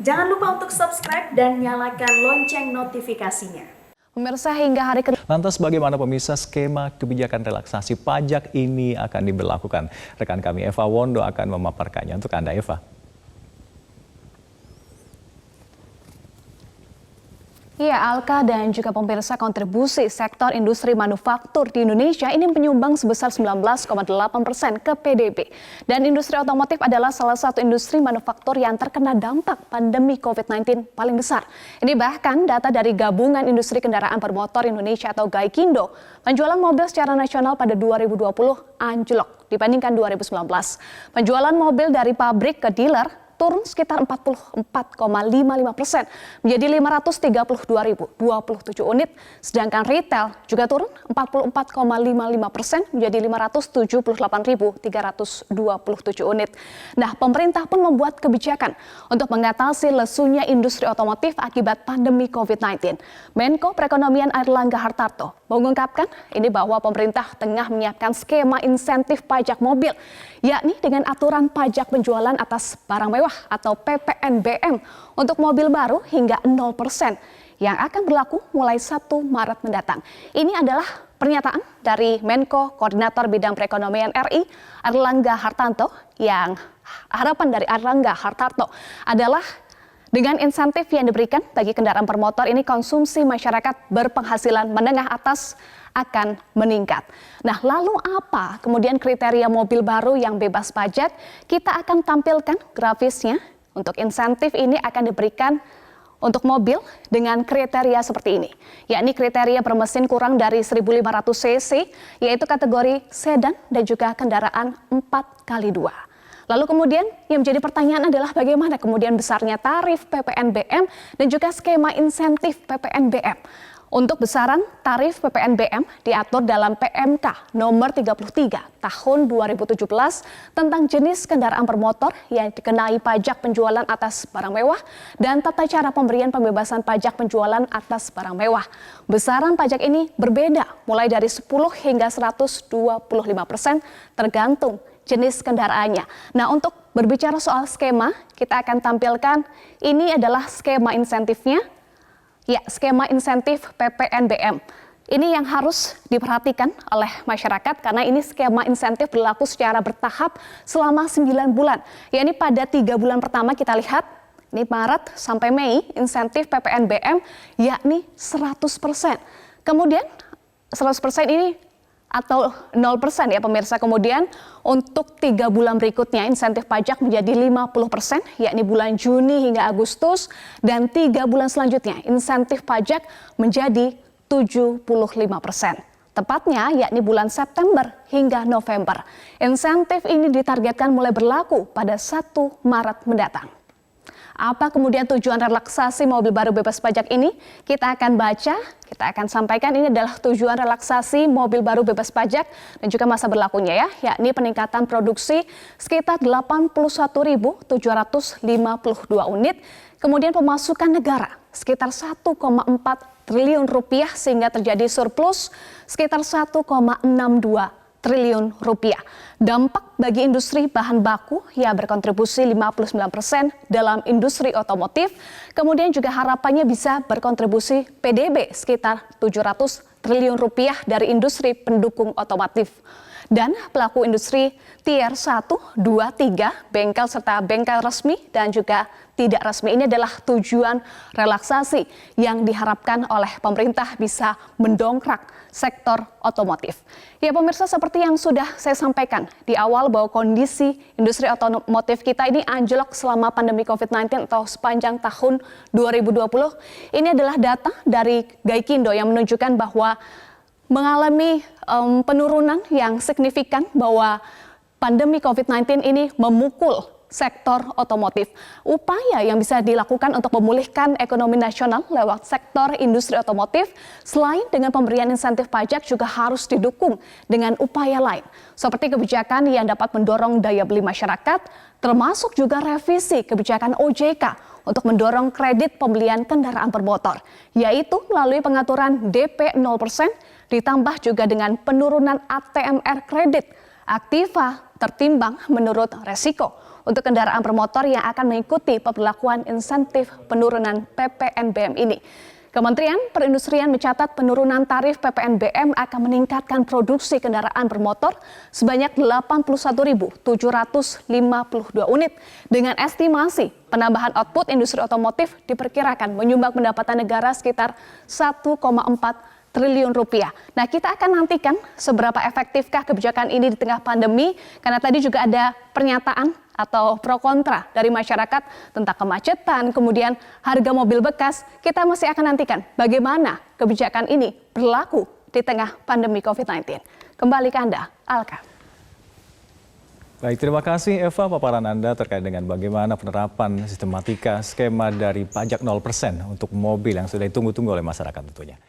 Jangan lupa untuk subscribe dan nyalakan lonceng notifikasinya. Pemirsa, hingga hari kedua. Lantas bagaimana pemirsa skema kebijakan relaksasi pajak ini akan diberlakukan? Rekan kami Eva Wondo akan memaparkannya untuk Anda, Eva. Ya, Alka dan juga pemirsa, kontribusi sektor industri manufaktur di Indonesia ini menyumbang sebesar 19,8% ke PDB. Dan industri otomotif adalah salah satu industri manufaktur yang terkena dampak pandemi COVID-19 paling besar. Ini bahkan data dari Gabungan Industri Kendaraan Bermotor Indonesia atau GAIKINDO, penjualan mobil secara nasional pada 2020 anjlok dibandingkan 2019. Penjualan mobil dari pabrik ke dealer turun sekitar 44,55% menjadi 532.027 unit, sedangkan retail juga turun 44,55% menjadi 578.327 unit. Nah, pemerintah pun membuat kebijakan untuk mengatasi lesunya industri otomotif akibat pandemi COVID-19. Menko Perekonomian Airlangga Hartarto mengungkapkan ini bahwa pemerintah tengah menyiapkan skema insentif pajak mobil, yakni dengan aturan pajak penjualan atas barang mewah atau PPNBM untuk mobil baru hingga 0% yang akan berlaku mulai 1 Maret mendatang. Ini adalah pernyataan dari Menko Koordinator Bidang Perekonomian RI, Airlangga Hartarto, yang harapan dari Airlangga Hartarto adalah dengan insentif yang diberikan bagi kendaraan bermotor ini, konsumsi masyarakat berpenghasilan menengah atas akan meningkat. Nah, lalu apa kemudian kriteria mobil baru yang bebas pajak? Kita akan tampilkan grafisnya. Untuk insentif ini akan diberikan untuk mobil dengan kriteria seperti ini, yakni kriteria bermesin kurang dari 1.500 cc, yaitu kategori sedan dan juga kendaraan 4x2. Lalu kemudian yang menjadi pertanyaan adalah bagaimana kemudian besarnya tarif PPNBM dan juga skema insentif PPNBM. Untuk besaran tarif PPNBM diatur dalam PMK nomor 33 tahun 2017 tentang jenis kendaraan bermotor yang dikenai pajak penjualan atas barang mewah dan tata cara pemberian pembebasan pajak penjualan atas barang mewah. Besaran pajak ini berbeda mulai dari 10 hingga 125% tergantung jenis kendaraannya. Nah, untuk berbicara soal skema, kita akan tampilkan ini adalah skema insentifnya. Ya, skema insentif PPNBM. Ini yang harus diperhatikan oleh masyarakat karena ini skema insentif berlaku secara bertahap selama 9 bulan. Ya, ini pada 3 bulan pertama kita lihat, ini Maret sampai Mei, insentif PPNBM yakni 100%. Kemudian 100% ini atau 0% ya pemirsa. Kemudian untuk 3 bulan berikutnya insentif pajak menjadi 50%, yakni bulan Juni hingga Agustus, dan 3 bulan selanjutnya insentif pajak menjadi 75%. Tepatnya yakni bulan September hingga November. Insentif ini ditargetkan mulai berlaku pada 1 Maret mendatang. Apa kemudian tujuan relaksasi mobil baru bebas pajak ini? Kita akan baca, kita akan sampaikan ini adalah tujuan relaksasi mobil baru bebas pajak dan juga masa berlakunya ya, yakni peningkatan produksi sekitar 81.752 unit, kemudian pemasukan negara sekitar 1,4 triliun rupiah sehingga terjadi surplus sekitar 1,62 triliun rupiah. Dampak bagi industri bahan baku yang berkontribusi 59% dalam industri otomotif, kemudian juga harapannya bisa berkontribusi PDB sekitar 700 triliun rupiah dari industri pendukung otomotif. Dan pelaku industri tier 1, 2, 3, bengkel serta bengkel resmi dan juga tidak resmi. Ini adalah tujuan relaksasi yang diharapkan oleh pemerintah bisa mendongkrak sektor otomotif. Ya pemirsa, seperti yang sudah saya sampaikan di awal bahwa kondisi industri otomotif kita ini anjlok selama pandemi COVID-19 atau sepanjang tahun 2020. Ini adalah data dari GAIKINDO yang menunjukkan bahwa mengalami penurunan yang signifikan, bahwa pandemi COVID-19 ini memukul sektor otomotif. Upaya yang bisa dilakukan untuk memulihkan ekonomi nasional lewat sektor industri otomotif selain dengan pemberian insentif pajak juga harus didukung dengan upaya lain seperti kebijakan yang dapat mendorong daya beli masyarakat, termasuk juga revisi kebijakan OJK untuk mendorong kredit pembelian kendaraan bermotor, yaitu melalui pengaturan DP 0% ditambah juga dengan penurunan ATMR kredit, aktiva tertimbang menurut resiko untuk kendaraan bermotor yang akan mengikuti pemberlakuan insentif penurunan PPNBM ini. Kementerian Perindustrian mencatat penurunan tarif PPNBM akan meningkatkan produksi kendaraan bermotor sebanyak 81.752 unit dengan estimasi penambahan output industri otomotif diperkirakan menyumbang pendapatan negara sekitar 1,4 triliun rupiah. Nah, kita akan nantikan seberapa efektifkah kebijakan ini di tengah pandemi, karena tadi juga ada pernyataan atau pro kontra dari masyarakat tentang kemacetan, kemudian harga mobil bekas. Kita masih akan nantikan bagaimana kebijakan ini berlaku di tengah pandemi COVID-19. Kembali ke Anda, Alka. Baik, terima kasih Eva paparan Anda terkait dengan bagaimana penerapan sistematika skema dari pajak 0% untuk mobil yang sudah ditunggu-tunggu oleh masyarakat tentunya.